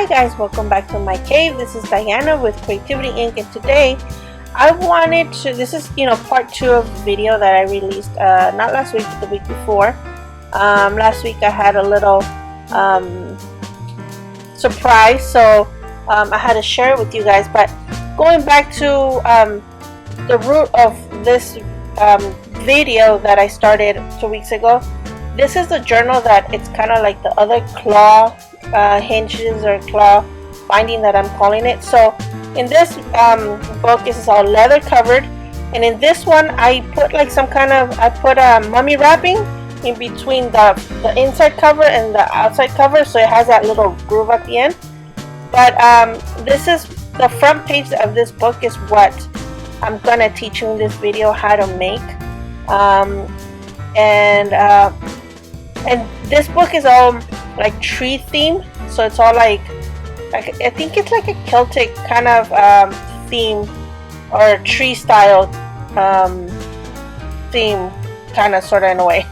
Hi guys, welcome back to my cave. This is Diana with Creativity Inc. and today I wanted to, this is part 2 of the video that I released not last week but the week before. Last week I had a little surprise, so I had to share it with you guys. But going back to the root of this video that I started 2 weeks ago, this is the journal that it's kind of like the other claw hinges or claw binding that I'm calling it. So in this book, this is all leather covered, and in this one I put like some kind of, I put mummy wrapping in between the inside cover and the outside cover, so it has that little groove at the end. But this is the front page of this book is what I'm gonna teach you in this video how to make, and this book is all like tree theme, so it's all like I think it's like a Celtic kind of theme or tree style theme, kind of sort of in a way.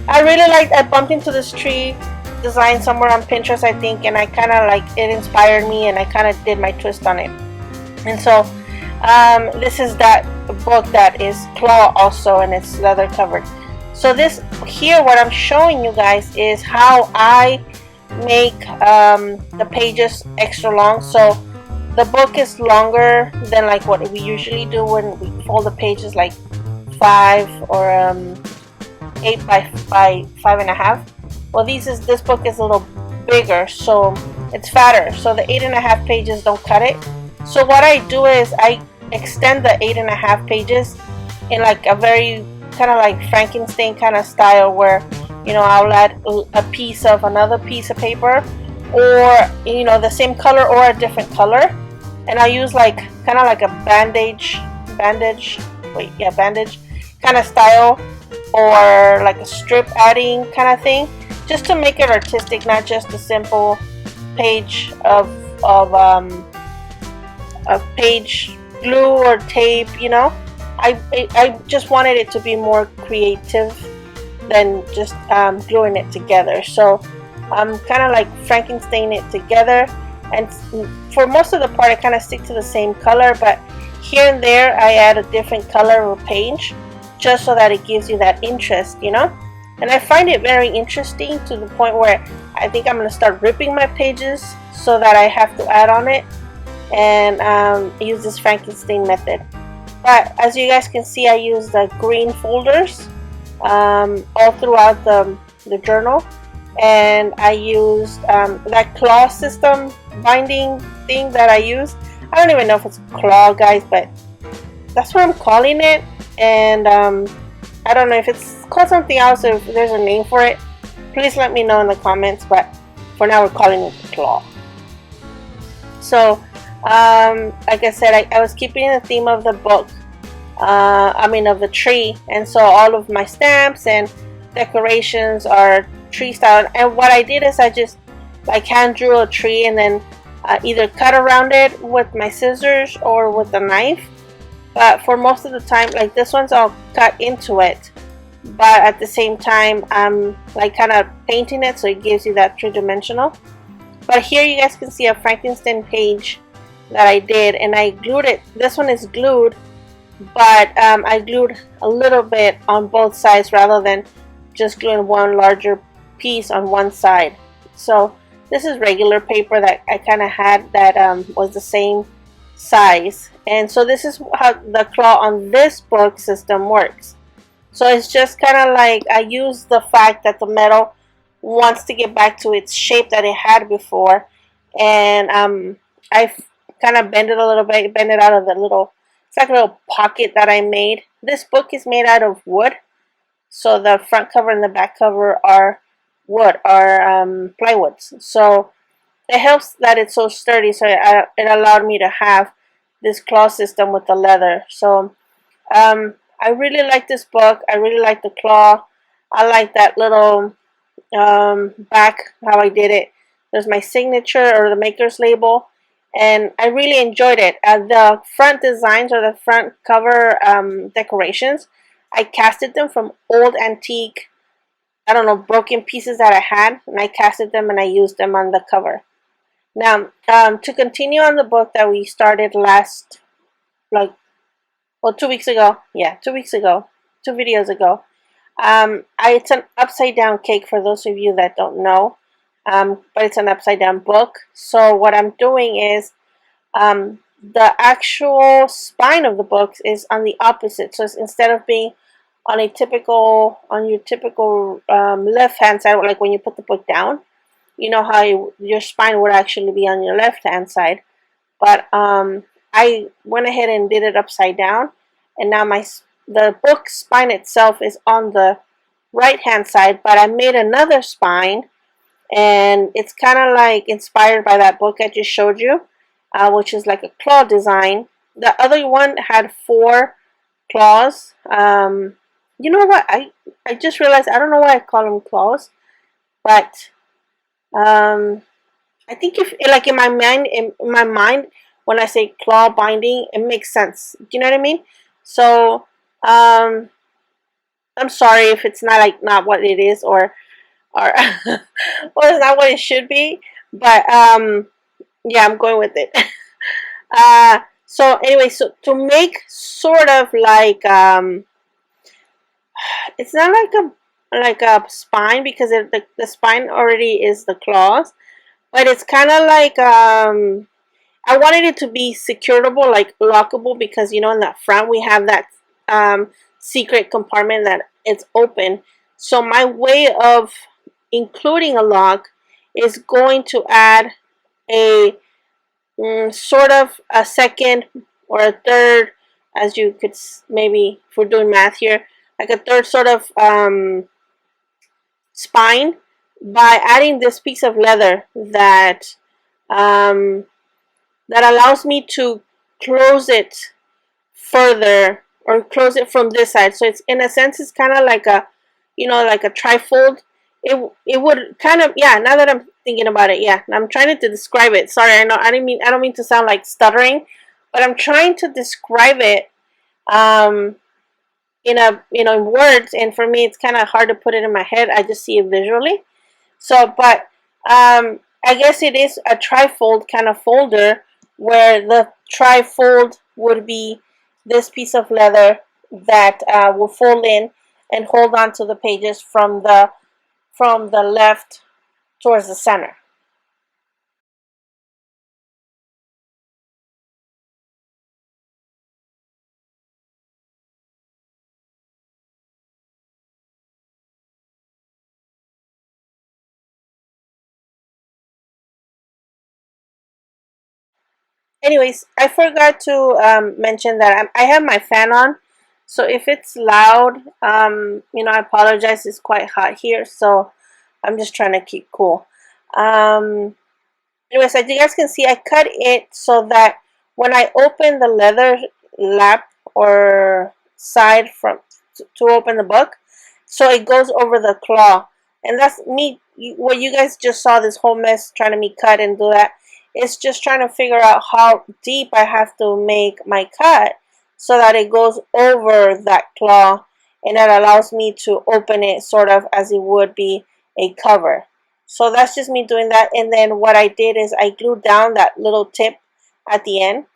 I bumped into this tree design somewhere on Pinterest, I think, and I kind of like, it inspired me and I kind of did my twist on it. And so this is that book that is claw also, and it's leather covered. So this here, what I'm showing you guys is how I make the pages extra long. So the book is longer than like what we usually do when we fold the pages, like 5 or 8 by 5.5. Well, this book is a little bigger, so it's fatter, so the 8.5 pages don't cut it. So what I do is I extend the 8.5 pages in like a very kind of like Frankenstein kind of style, where I'll add a piece of another piece of paper, or the same color or a different color, and I use like kind of like a bandage kind of style, or like a strip adding kind of thing, just to make it artistic, not just a simple page of page glue or tape. I just wanted it to be more creative than just gluing it together. So I'm kind of like Frankenstein it together, and for most of the part I kind of stick to the same color, but here and there I add a different color or page, just so that it gives you that interest, and I find it very interesting to the point where I think I'm going to start ripping my pages so that I have to add on it and use this Frankenstein method. But as you guys can see, I use the green folders all throughout the journal, and I used that claw system binding thing that I use. I don't even know if it's claw, guys, but that's what I'm calling it. And I don't know if it's called something else, or if there's a name for it. Please let me know in the comments, but for now we're calling it claw. So like I said, I was keeping the theme of the book, of the tree, and so all of my stamps and decorations are tree style. And what I did is I just like hand drew a tree, and then either cut around it with my scissors or with a knife. But for most of the time, like this one's all cut into it, but at the same time I'm like kind of painting it, so it gives you that three-dimensional. But here you guys can see a Frankenstein page that I did, and I glued it. This one is glued, but I glued a little bit on both sides rather than just gluing one larger piece on one side. So this is regular paper that I kind of had that was the same size, and so this is how the claw on this book system works. So it's just kind of like I use the fact that the metal wants to get back to its shape that it had before, and I kind of bend it a little bit, bend it out of the little, it's like a little pocket that I made. This book is made out of wood, so the front cover and the back cover are wood, are plywoods. So it helps that it's so sturdy, so it allowed me to have this claw system with the leather. So I really like this book. I really like the claw. I like that little back, how I did it. There's my signature or the maker's label, and I really enjoyed it. The front designs or the front cover decorations, I casted them from old antique, I don't know, broken pieces that I had, and I casted them and I used them on the cover. Now, to continue on the book that we started last, like, well, 2 weeks ago. Yeah, 2 weeks ago, 2 videos ago. It's an upside down cake for those of you that don't know. But it's an upside down book. So what I'm doing is the actual spine of the book is on the opposite. So instead of being on your typical left hand side, like when you put the book down, you know how your spine would actually be on your left hand side. But I went ahead and did it upside down, and now the book spine itself is on the right hand side. But I made another spine, and it's kind of like inspired by that book I just showed you, which is like a claw design. The other one had 4 claws. You know what? I just realized I don't know why I call them claws, but um, I think if like in my mind, when I say claw binding, it makes sense. Do you know what I mean? So um, I'm sorry if it's not what it is, or or it's not what it should be. But yeah, I'm going with it. So anyway, so to make sort of like it's not like a spine, because the spine already is the claws, but it's kind of like I wanted it to be securable, like lockable, because you know in the front we have that secret compartment that it's open. So my way of including a lock is going to add a sort of a second or a third, as you could maybe, if we're doing math here, like a third sort of spine, by adding this piece of leather um, that allows me to close it further, or close it from this side. So it's, in a sense, it's kind of like a, like a trifold. It would kind of, yeah, now that I'm thinking about it, yeah, I'm trying to describe it. Sorry, I don't mean to sound like stuttering, but I'm trying to describe it um in a in words, and for me it's kind of hard to put it in my head. I just see it visually. So, but I guess it is a trifold kind of folder, where the trifold would be this piece of leather that will fold in and hold on to the pages from the left towards the center. Anyways, I forgot to mention that I have my fan on, so if it's loud, I apologize. It's quite hot here, so I'm just trying to keep cool. Um, Anyways, as you guys can see, I cut it so that when I open the leather lap or side to open the book, so it goes over the claw. And that's me, what you guys just saw, this whole mess trying to me cut and do that. It's just trying to figure out how deep I have to make my cut so that it goes over that claw, and that allows me to open it sort of as it would be a cover. So that's just me doing that. And then what I did is I glued down that little tip at the end.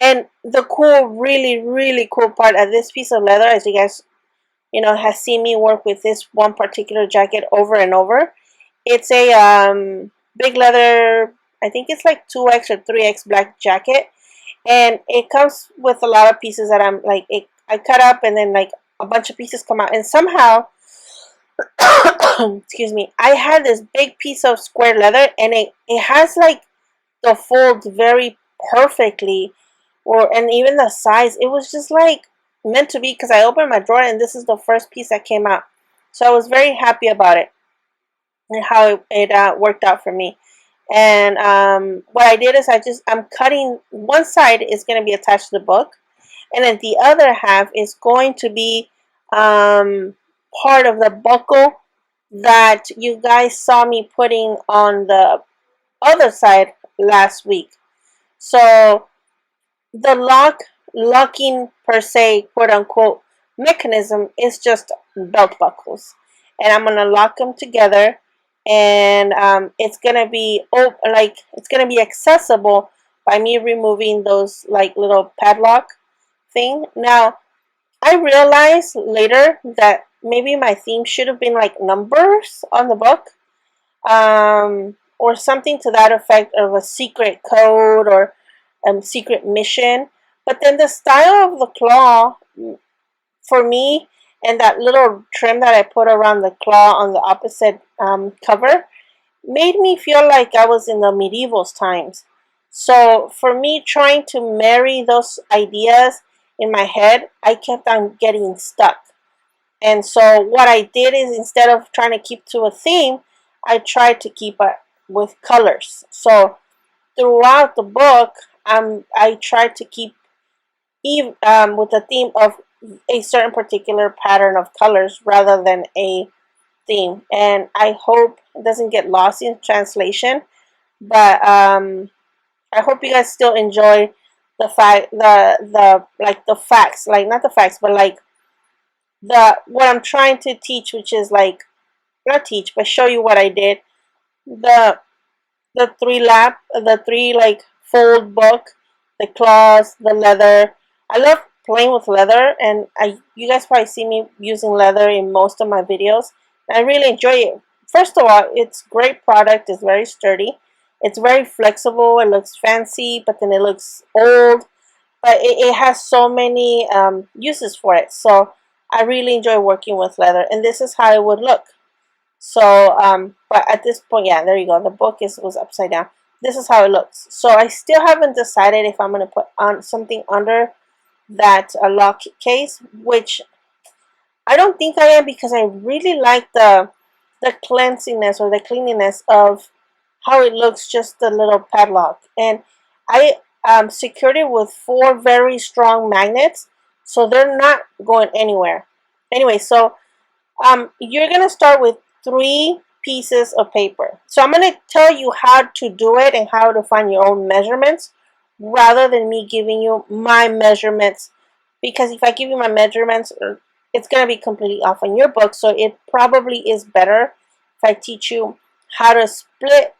And the cool, really, really cool part of this piece of leather, as you guys, has seen me work with this one particular jacket over and over. It's a big leather, I think it's like 2X or 3X black jacket. And it comes with a lot of pieces that I cut up, and then like a bunch of pieces come out. And somehow, excuse me, I had this big piece of square leather, and it has like the folds very perfectly, and even the size, it was just like meant to be, because I opened my drawer and this is the first piece that came out. So I was very happy about it and how it worked out for me. And what I did is I'm cutting one side is going to be attached to the book, and then the other half is going to be part of the buckle that you guys saw me putting on the other side last week. So the locking per se, quote unquote, mechanism is just belt buckles, and I'm gonna lock them together, and it's gonna be it's gonna be accessible by me removing those like little padlock thing. Now I realized later that maybe my theme should have been like numbers on the book, or something to that effect of a secret code or secret mission. But then the style of the claw for me, and that little trim that I put around the claw on the opposite cover, made me feel like I was in the medieval times. So for me, trying to marry those ideas in my head, I kept on getting stuck. And so what I did is, instead of trying to keep to a theme, I tried to keep it with colors. So throughout the book, I tried to keep with the theme of a certain particular pattern of colors rather than a theme. And I hope it doesn't get lost in translation. But I hope you guys still enjoy the fact the facts, like not the facts, but like the what I'm trying to teach, which is like not teach, but show you what I did. The the three like fold book, the claws, the leather. I love playing with leather, and you guys probably see me using leather in most of my videos. I really enjoy it. First of all, it's great product. It's very sturdy. It's very flexible. It looks fancy, but then it looks old. But it has so many uses for it. So I really enjoy working with leather, and this is how it would look. So, but at this point, yeah, there you go. The book was upside down. This is how it looks. So I still haven't decided if I'm going to put on something under that lock case, which I don't think I am, because I really like the cleansiness or the cleanliness of how it looks, just the little padlock. And I secured it with 4 very strong magnets, so they're not going anywhere. Anyway, so you're going to start with 3 pieces of paper. So I'm going to tell you how to do it and how to find your own measurements, rather than me giving you my measurements, because if I give you my measurements, it's going to be completely off on your book. So it probably is better if I teach you how to split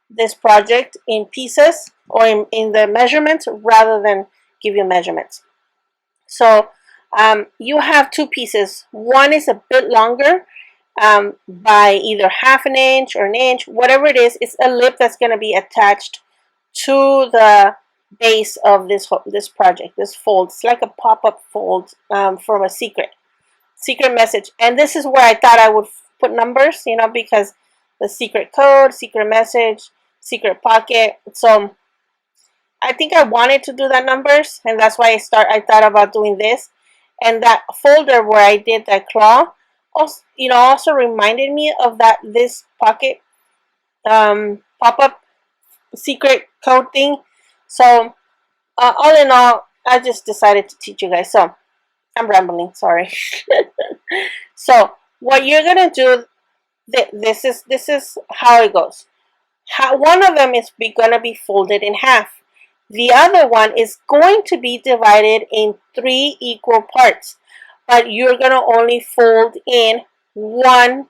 this project in pieces, or in the measurements, rather than give you measurements. So you have 2 pieces. One is a bit longer, by either half an inch or an inch, whatever it is. It's a lip that's going to be attached to the base of this project, this fold. It's like a pop-up fold from a secret message. And this is where I thought I would put numbers, because the secret code, secret message, secret pocket. So I think I wanted to do that numbers, and that's why I thought about doing this. And that folder where I did that claw also reminded me of this pocket pop-up secret code thing. So all in all, I just decided to teach you guys. So I'm rambling, sorry. So what you're gonna do, this is how it goes. One of them is gonna be folded in half. The other one is going to be divided in 3 equal parts, but you're gonna only fold in one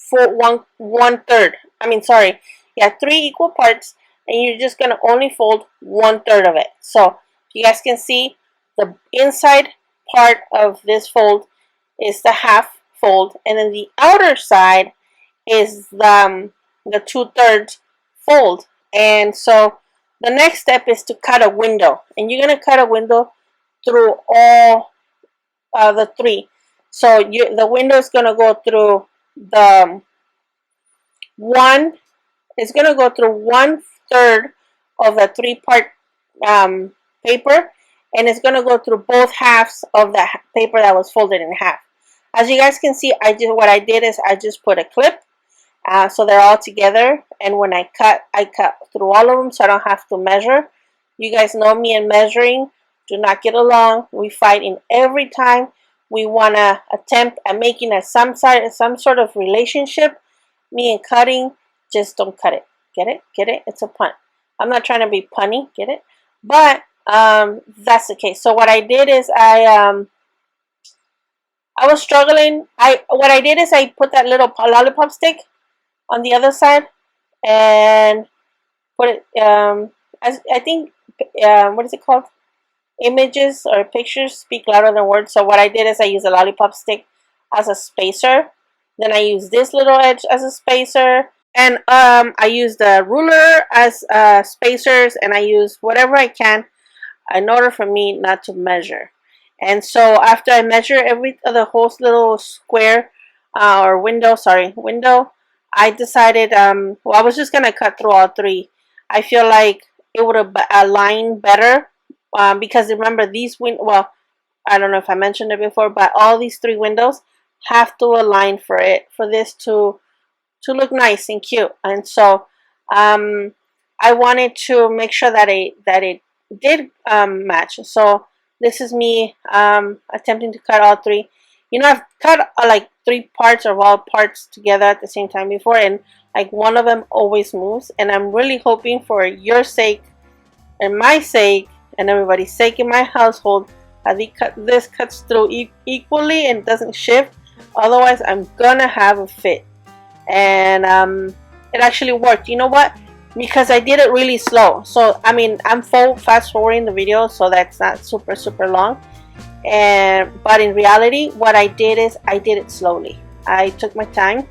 third. I mean, sorry, yeah, 3 equal parts, and you're just gonna only fold 1/3 of it. So you guys can see the inside part of this fold is the half fold, and then the outer side is the 2/3 fold. And so the next step is to cut a window, and you're going to cut a window through all the 3. So the window is going to go through the one. It's going to go through 1/3 of the 3-part paper, and it's going to go through both halves of the paper that was folded in half. As you guys can see, what I did is I just put a clip, so they're all together, and when I cut through all of them, so I don't have to measure. You guys know me and measuring do not get along. We fight in every time we want to attempt at making some sort of relationship. Me and cutting, just don't cut it. Get it? Get it? It's a pun. I'm not trying to be punny, get it? But that's the case. So what I did is I was struggling. What I did is I put that little lollipop stick on the other side, and put it as I think what is it called? Images or pictures speak louder than words. So what I did is I used a lollipop stick as a spacer. Then I used this little edge as a spacer, and I used the ruler as spacers, and I used whatever I can in order for me not to measure. And so after I measure the whole little square or window, I decided, well, I was just gonna cut through all three. I feel like it would have aligned better, because remember these well, I don't know if I mentioned it before, but all these three windows have to align for this to look nice and cute. And so I wanted to make sure that it did match. So this is me attempting to cut all three. You know, I've cut like three parts or all parts together at the same time before, and like one of them always moves. And I'm really hoping, for your sake and my sake and everybody's sake in my household, that this cuts through equally and doesn't shift. Otherwise, I'm gonna have a fit. And it actually worked. You know what? Because I did it really slow. So I mean, I'm fast forwarding the video, so that's not super long. But in reality, what I did is I did it slowly. I took my time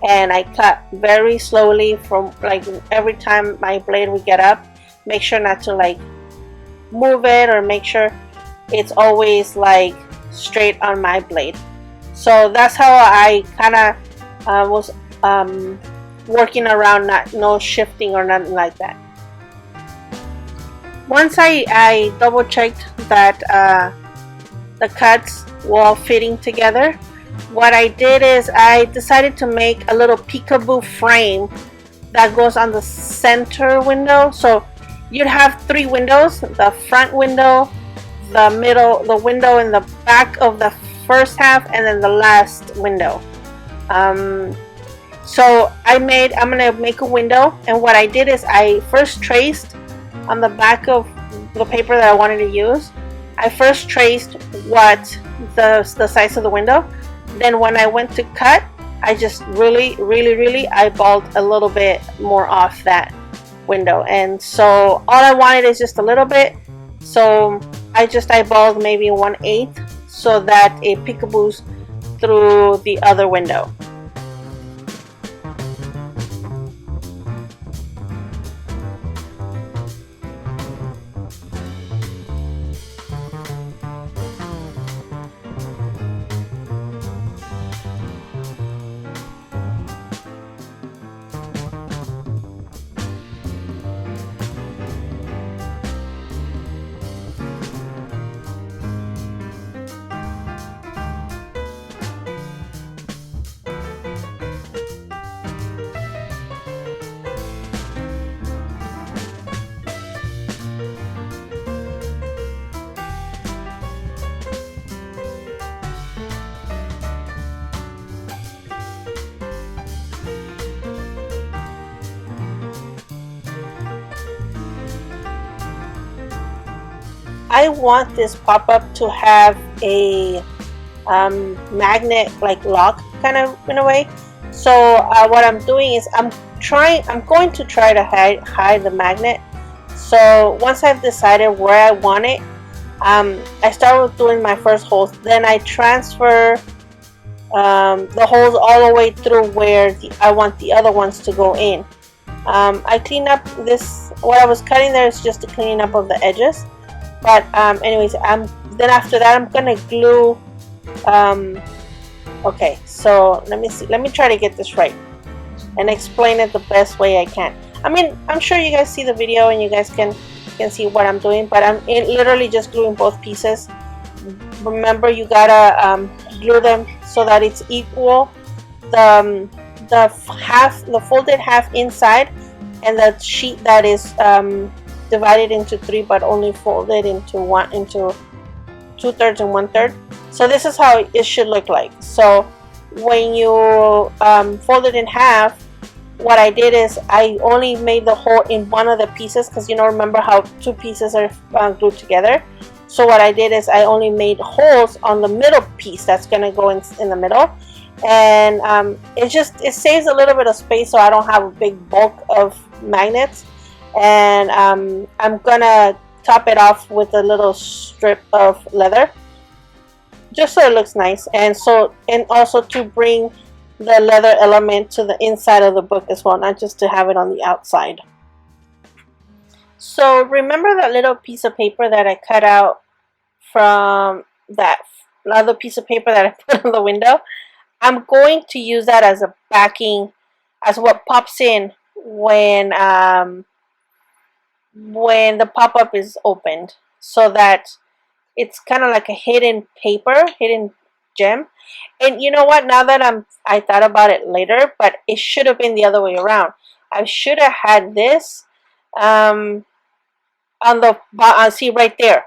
and I cut very slowly, from like every time my blade would get up, make sure not to like move it, or make sure it's always like straight on my blade. So that's how I kind of was working around, no shifting or nothing like that. Once I double checked that the cuts were all fitting together, what I did is I decided to make a little peekaboo frame that goes on the center window. So you'd have three windows: the front window, the middle, the window in the back of the first half, and then the last window. So I'm gonna make a window, and what I did is I first traced on the back of the paper that I wanted to use. I first traced what the size of the window. Then when I went to cut, I just really eyeballed a little bit more off that window. And so all I wanted is just a little bit. So I just eyeballed maybe 1/8 so that it peekaboos through the other window. I want this pop-up to have a magnet like lock kind of in a way. So what I'm doing is I'm going to try to hide the magnet. So once I've decided where I want it, I start with doing my first holes. Then I transfer the holes all the way through where I want the other ones to go in. I clean up this. What I was cutting there is just the cleaning up of the edges. But anyways, then after that I'm gonna glue. Okay, so let me see. Let me try to get this right and explain it the best way I can. I mean, I'm sure you guys see the video and you guys can see what I'm doing, but I'm literally just gluing both pieces. Remember, you gotta glue them so that it's equal. The folded half inside, and the sheet that is divided into three but only folded into 2/3 and 1/3. So this is how it should look like. So when you fold it in half, what I did is I only made the hole in one of the pieces, because you know, remember how two pieces are glued together. So what I did is I only made holes on the middle piece that's gonna go in the middle, and it saves a little bit of space, so I don't have a big bulk of magnets. And I'm gonna top it off with a little strip of leather, just so it looks nice, and also to bring the leather element to the inside of the book as well, not just to have it on the outside. So remember that little piece of paper that I cut out from that other piece of paper that I put on the window? I'm going to use that as a backing, as what pops in when the pop-up is opened, so that it's kind of like a hidden paper, hidden gem. And you know what, now that I thought about it later, but it should have been the other way around. I should have had this on the see right there,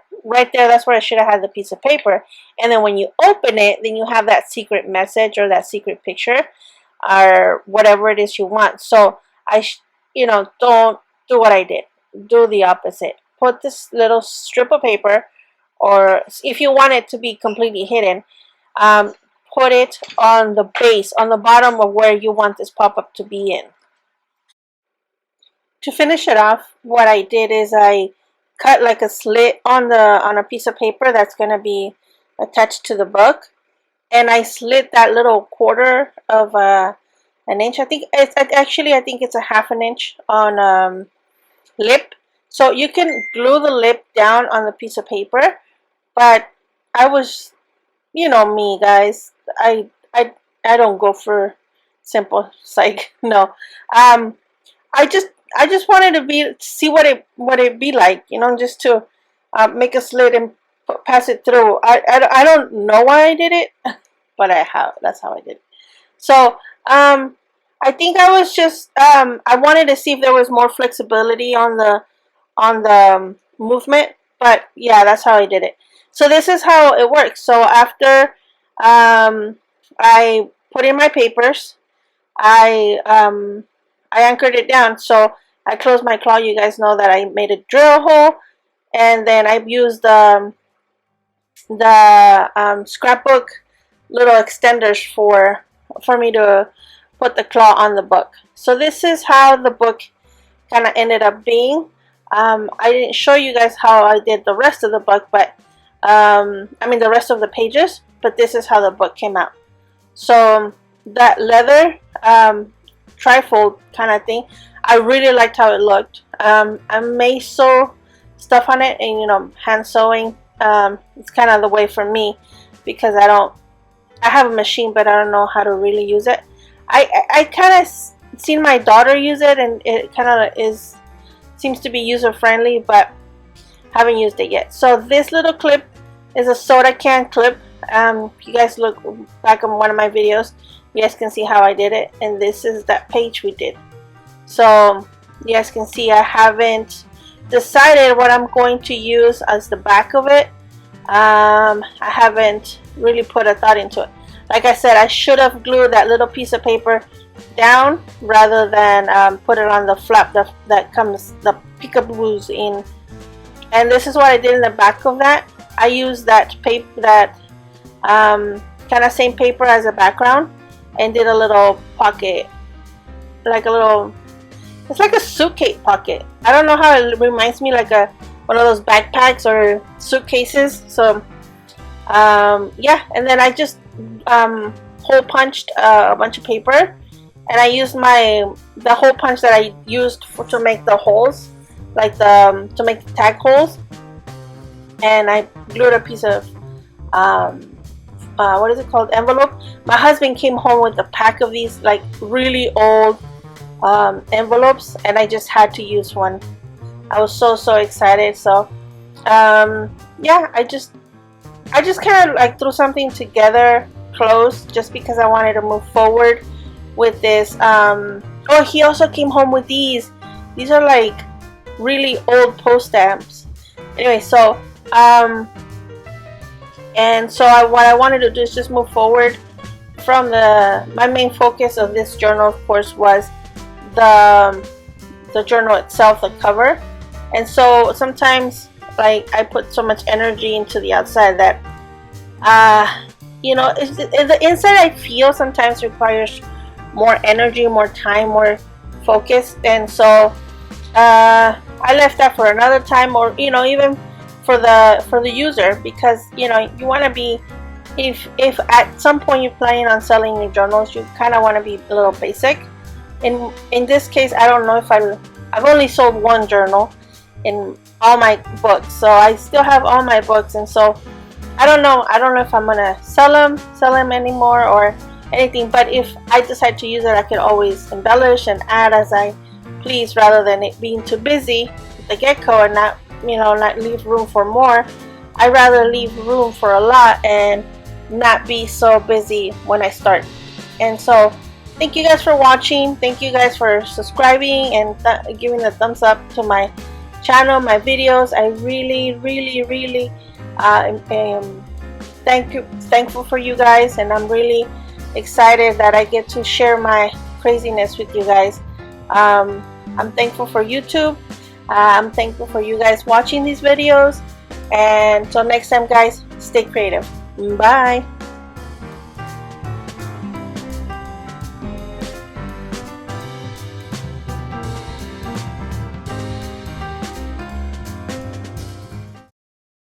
that's where I should have had the piece of paper. And then when you open it, then you have that secret message or that secret picture or whatever it is you want. So don't do what I did. Do the opposite. Put this little strip of paper, or if you want it to be completely hidden, put it on the base, on the bottom of where you want this pop-up to be in. To finish it off, what I did is I cut like a slit on a piece of paper that's going to be attached to the book, and I slit that little quarter of an inch. I think it's a half an inch on lip. So you can glue the lip down on the piece of paper, but I was, you know me, guys, I don't go for simple psych. No, I just wanted to see what it be like, just to make a slit and pass it through. I don't know why I did it, but that's how I did it. So I think I was just I wanted to see if there was more flexibility on the movement, but yeah, that's how I did it. So this is how it works. So after I put in my papers, I anchored it down. So I closed my claw. You guys know that I made a drill hole, and then I used the scrapbook little extenders for me to put the claw on the book. So this is how the book kind of ended up being. I didn't show you guys how I did the rest of the book, but the rest of the pages, but this is how the book came out. So that leather trifold kind of thing, I really liked how it looked. I may sew stuff on it, and hand sewing, it's kind of the way for me, because I have a machine, but I don't know how to really use it. I kind of seen my daughter use it, and it kind of seems to be user friendly, but haven't used it yet. So this little clip is a soda can clip. You guys look back on one of my videos, you guys can see how I did it, and this is that page we did. So you guys can see I haven't decided what I'm going to use as the back of it. I haven't really put a thought into it. Like I said, I should have glued that little piece of paper down rather than put it on the flap that comes the peekaboos in. And this is what I did in the back of that. I used that paper, that kind of same paper as a background, and did a little pocket, it's like a suitcase pocket. I don't know how it reminds me like one of those backpacks or suitcases. So yeah, and then I just hole punched a bunch of paper, and I used the hole punch that I used to make the holes, to make the tag holes, and I glued a piece of what is it called, envelope. My husband came home with a pack of these like really old envelopes, and I just had to use one. I was so excited. So yeah, I just kind of like threw something together close, just because I wanted to move forward with this. Oh, he also came home with these are like really old post stamps. Anyway, so what I wanted to do is just move forward from my main focus of this journal, of course, was the journal itself, the cover. And so sometimes, like, I put so much energy into the outside that you know, the inside I feel sometimes requires more energy, more time, more focus, and so I left that for another time, or you know, even for the user, because you know you want to be, if at some point you're planning on selling your journals, you kind of want to be a little basic. In this case, I don't know if I've only sold one journal in all my books, so I still have all my books, and so I don't know if I'm gonna sell them anymore or anything. But if I decide to use it, I can always embellish and add as I please, rather than it being too busy at the get-go and not, you know, not leave room for more. I rather leave room for a lot and not be so busy when I start. And so thank you guys for watching. Thank you guys for subscribing and giving a thumbs up to my channel, my videos. I really am thankful for you guys, and I'm really excited that I get to share my craziness with you guys. I'm thankful for YouTube. I'm thankful for you guys watching these videos, and until next time guys, stay creative. Bye.